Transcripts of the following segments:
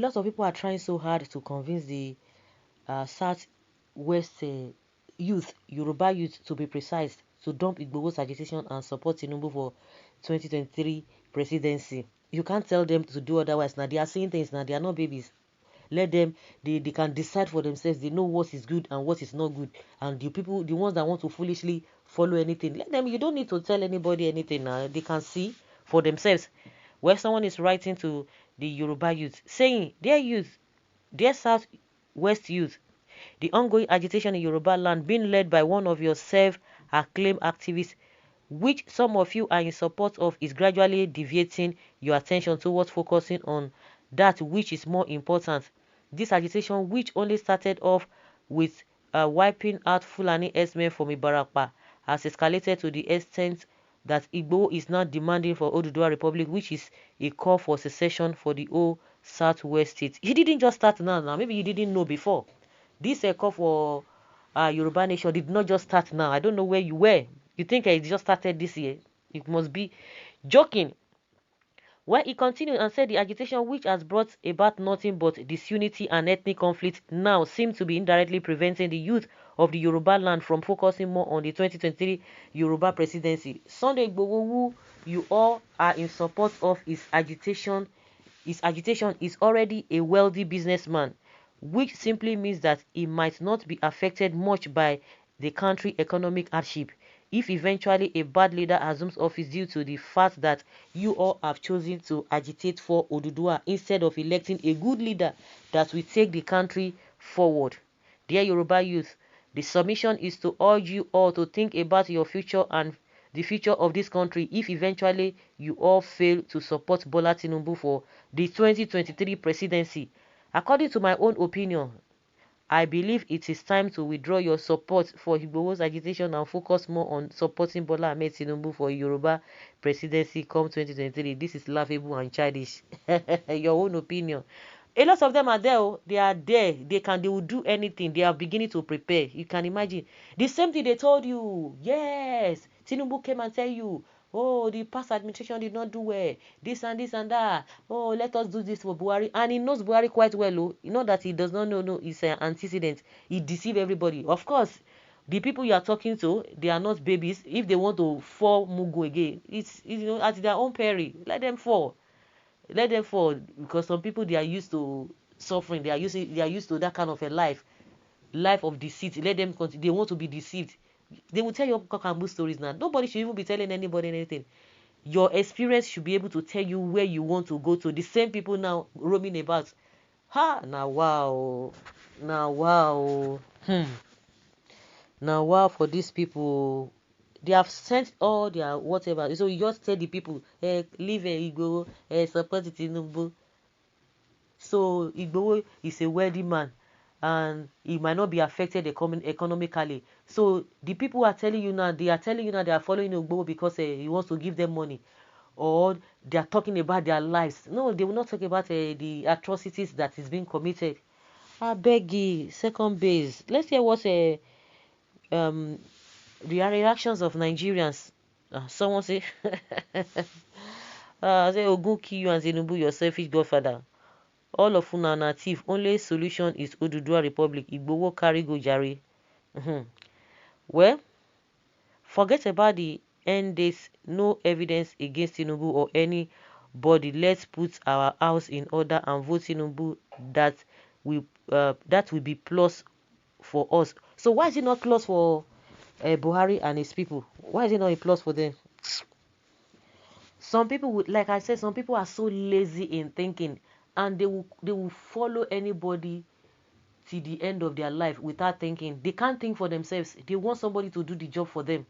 lot of people are trying so hard to convince the Southwest youth, Yoruba youth to be precise, to dump Igboho's agitation and support Tinubu for 2023 presidency. You can't tell them to do otherwise. Now they are saying things now. They are not babies. Let them, they can decide for themselves. They know what is good and what is not good. And the people, the ones that want to foolishly follow anything, let them. You don't need to tell anybody anything now. They can see for themselves. Where someone is writing to the Yoruba youth saying, dear youth, dear Southwest youth, the ongoing agitation in Yoruba land being led by one of your self-acclaimed activists, which some of you are in support of, is gradually deviating your attention towards focusing on that which is more important. This agitation, which only started off with wiping out Fulani herdsmen from Ibarapa, has escalated to the extent that Igboho is now demanding for Oduduwa Republic, which is a call for secession for the whole Southwest states. He didn't just start now. Maybe you didn't know before. This call for Yoruba nation did not just start now. I don't know where you were. You think it just started this year? It must be joking. Well, he continued and said the agitation, which has brought about nothing but disunity and ethnic conflict, now seems to be indirectly preventing the youth of the Yoruba land from focusing more on the 2023 Yoruba presidency. Suunday Igboho, who you all are in support of his agitation is already a wealthy businessman, which simply means that he might not be affected much by the country's economic hardship if eventually a bad leader assumes office, due to the fact that you all have chosen to agitate for Oduduwa instead of electing a good leader that will take the country forward. Dear Yoruba youth, the submission is to urge you all to think about your future and the future of this country if eventually you all fail to support Bola Tinubu for the 2023 presidency. According to my own opinion, I believe it is time to withdraw your support for Igboho's agitation and focus more on supporting Bola Ahmed Tinubu for Yoruba presidency come 2023. This is laughable and childish. Your own opinion. A lot of them are there. Oh. They are there. They will do anything. They are beginning to prepare. You can imagine. The same thing they told you. Yes. Tinubu came and tell you, oh, the past administration did not do well. This and this and that. Oh, let us do this for Buhari. And he knows Buhari quite well. Oh. You know that he does not know. No, it's an antecedent. He deceived everybody. Of course, the people you are talking to, they are not babies. If they want to fall Mugu again, it's at their own peril. Let them fall. Let them fall, because some people, they are used to suffering. They are used to that kind of a life of deceit. Let them continue. They want to be deceived. They will tell you cock and bull stories now. Nobody should even be telling anybody anything. Your experience should be able to tell you where you want to go to. The same people now roaming about. Now wow. Now wow for these people. They have sent all their whatever. So you just tell the people, leave Igboho, support Tinubu. So Igboho is a wealthy man and he might not be affected economically. So the people are telling you now, they are following Igboho because he wants to give them money. Or they are talking about their lives. No, they will not talk about the atrocities that is being committed. I beg you, second base. Let's hear what the reactions of Nigerians. Someone say, say Ogun kill you and Tinubu, your selfish godfather. All of una na thief. Only solution is Oduduwa Republic. Igboho carry go jare. Well, forget about the end days. No evidence against Tinubu or anybody. Let's put our house in order and vote Tinubu. That will be plus for us. So why is it not plus for Buhari and his people? Why is it not a plus for them? Some people would, like I said, some people are so lazy in thinking, and they will follow anybody till the end of their life without thinking. They can't think for themselves. They want somebody to do the job for them.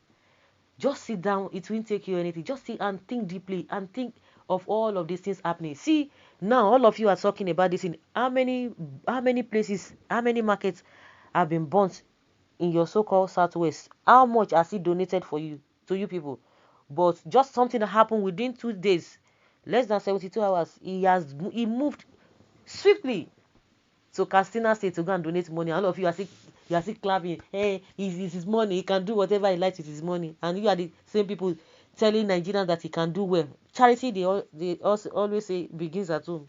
Just sit down. It won't take you anything. Just sit and think deeply and think of all of these things happening. See, now all of you are talking about this. In how many places, how many markets have been burnt in your so-called Southwest? How much has he donated for you, to you people? But just something that happened within 2 days, less than 72 hours, he moved swiftly to Katsina State to go and donate money. All of you are still clapping. Hey, it's his money. He can do whatever he likes with his money. And you are the same people telling Nigerians that he can do well. Charity, they also always say, begins at home.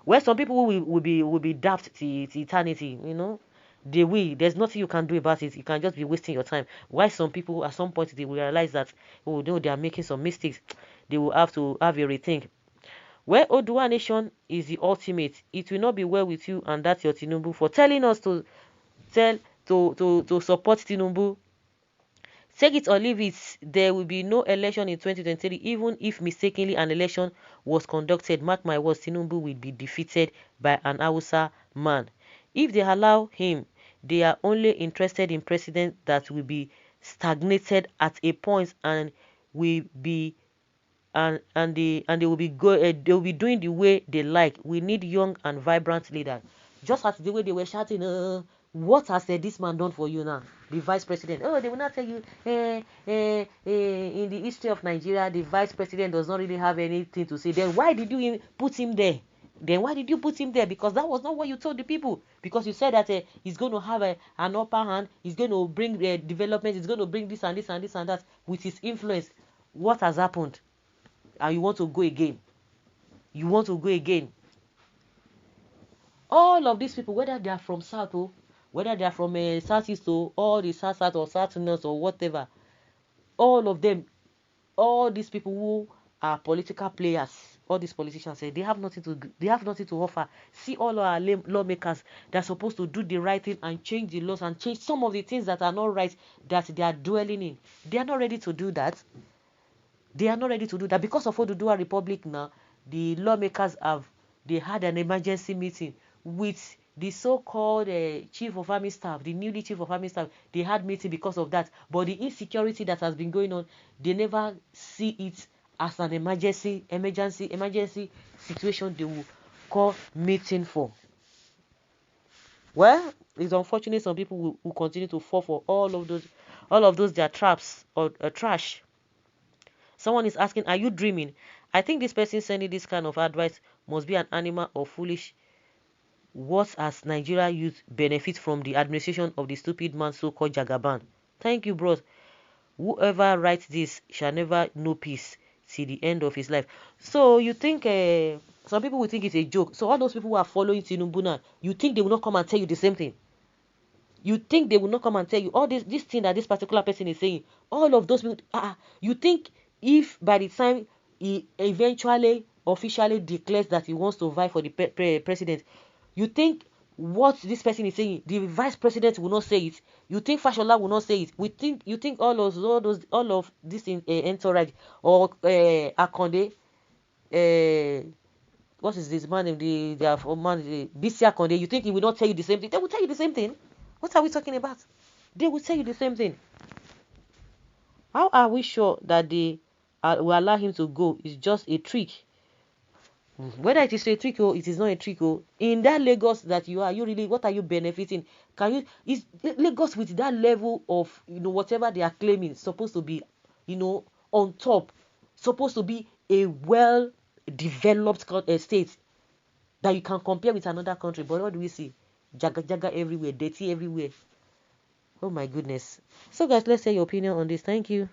Where some people will be daft to eternity, they will. There's nothing you can do about it. You can just be wasting your time. Why some people at some point they will realize that, oh no, they are making some mistakes. They will have to have a rethink. Where Oduduwa nation is the ultimate, it will not be well with you and that's your Tinubu for telling us to support Tinubu. Take it or leave it, there will be no election in 2023. Even if mistakenly an election was conducted, mark my words, Tinubu will be defeated by an Hausa man. If they allow him, they are only interested in president that will be stagnated at a point and will be and they will they will be doing the way they like. We need young and vibrant leaders. Just as the way they were shouting, what has this man done for you now? The vice president. Oh, they will not tell you, in the history of Nigeria, the vice president does not really have anything to say. Then why did you put him there? Because that was not what you told the people. Because you said that he's going to have an upper hand. He's going to bring development. He's going to bring this and this and this and that with his influence. What has happened? And you want to go again. All of these people, whether they are from South or whether they are from Southeast or all the South or South North or whatever, all of them, all these people who are political players, all these politicians say they have nothing to offer. See all our lawmakers that are supposed to do the right thing and change the laws and change some of the things that are not right that they are dwelling in. They are not ready to do that. Because of Oduduwa Republic now, the lawmakers they had an emergency meeting with the so-called chief of army staff, the newly chief of army staff. They had meeting because of that. But the insecurity that has been going on, they never see it as an emergency situation they will call meeting for. Well, it's unfortunate some people will continue to fall for all of those their traps or trash. Someone is asking, are you dreaming? I think this person sending this kind of advice must be an animal or foolish. What has Nigeria youth benefit from the administration of the stupid man so-called Jagaban? Thank you, bros. Whoever writes this shall never know peace till the end of his life. So you think some people will think it's a joke. So all those people who are following Tinubu now, you think they will not come and tell you the same thing? You think they will not come and tell you all this thing that this particular person is saying? All of those people, you think if by the time he eventually officially declares that he wants to vie for the president, you think what this person is saying, the vice president will not say it? You think Fashola will not say it? You think all of this entourage or Akonde, what is this man name? BC Akonde, you think he will not tell you the same thing? They will tell you the same thing. What are we talking about? They will tell you the same thing. How are we sure that they will allow him to go? It's just a trick. Whether it is a trick or it is not a trick, in that Lagos that you really, what are you benefiting? Is Lagos with that level of whatever they are claiming supposed to be on top, supposed to be a well developed state that you can compare with another country? But what do we see? Jaga everywhere, dirty everywhere. Oh my goodness. So guys, let's say your opinion on this. Thank you.